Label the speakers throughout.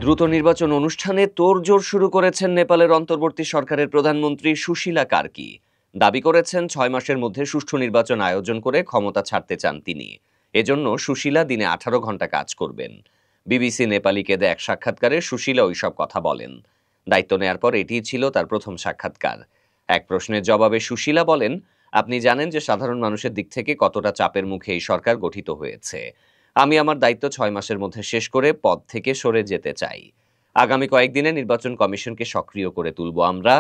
Speaker 1: দ্রুত নির্বাচন অনুষ্ঠানে তোড়জোড় শুরু করেছেন নেপালের অন্তর্বর্তী সরকারের প্রধানমন্ত্রী সুশীলা কার্কি। দাবি করেছেন ৬ মাসের মধ্যে সুষ্ঠু নির্বাচন আয়োজন করে ক্ষমতা ছাড়তে চান তিনি। এজন্য সুশীলা দিনে ১৮ ঘন্টা কাজ করবেন। বিবিসি নেপালিকে দেয়া এক সাক্ষাৎকারে সুশীলা ওইসব কথা বলেন। দায়িত্ব নেয়ার পর এটিই ছিল তার প্রথম সাক্ষাৎকার। এক প্রশ্নের জবাবে সুশীলা বলেন, আপনি জানেন যে সাধারণ মানুষের দিক থেকে কতটা চাপের মুখে এই সরকার গঠিত হয়েছে। আমি আমার দায়িত্ব ৬ মাসের মধ্যে শেষ করে পদ থেকে সরে যেতে চাই। আগামী কয়েকদিনে নির্বাচন কমিশনকে সক্রিয় করে তুলব আমরা।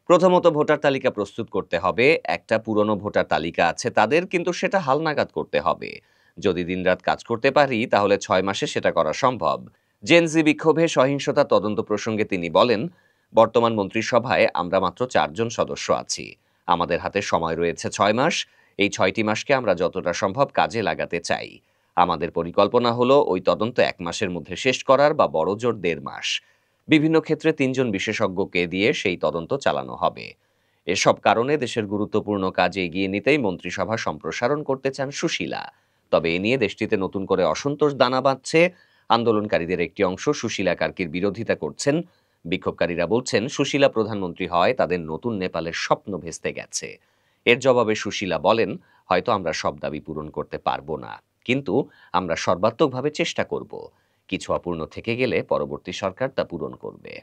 Speaker 1: প্রথমত ভোটার তালিকা প্রস্তুত করতে হবে। একটা পুরনো ভোটার তালিকা আছে তাদের, কিন্তু সেটা হালনাগাদ করতে হবে। যদি দিনরাত কাজ করতে পারি তাহলে ৬ মাসে সেটা করা সম্ভব। জেনজি বিক্ষোভে সহিংসতা তদন্ত প্রসঙ্গে তিনি বলেন, বর্তমান মন্ত্রিসভায় আমরা মাত্র ৪ জন সদস্য আছি। আমাদের হাতে সময় রয়েছে ৬ মাস। এই ৬টি মাসকে আমরা যতটা সম্ভব কাজে লাগাতে চাই। আমাদের পরিকল্পনা হলো ওই তদন্ত ১ মাসের মধ্যে শেষ করার, বা বড়জোর ১.৫ মাস। বিভিন্ন ক্ষেত্রে ৩ জন বিশেষজ্ঞকে দিয়ে সেই তদন্ত চালানো হবে। এসব কারণে দেশের গুরুত্বপূর্ণ কাজ এগিয়ে নিতেই মন্ত্রিসভা সম্প্রসারণ করতে চান সুশীলা। তবে এ নিয়ে দেশটিতে নতুন করে অসন্তোষ দানা বাঁধছে। আন্দোলনকারীদের একটি অংশ সুশীলা কার্কির বিরোধিতা করছেন। বিক্ষোভকারীরা বলছেন, সুশীলা প্রধানমন্ত্রী হয় তাদের নতুন নেপালের স্বপ্ন ভেস্তে গেছে। এর জবাবে সুশীলা বলেন, হয়তো আমরা সব দাবি পূরণ করতে পারবো না, কিন্তু আমরা সর্বাত্মকভাবে চেষ্টা করব। কিছু অপূর্ণ থেকে গেলে পরবর্তী সরকার তা পূরণ করবে।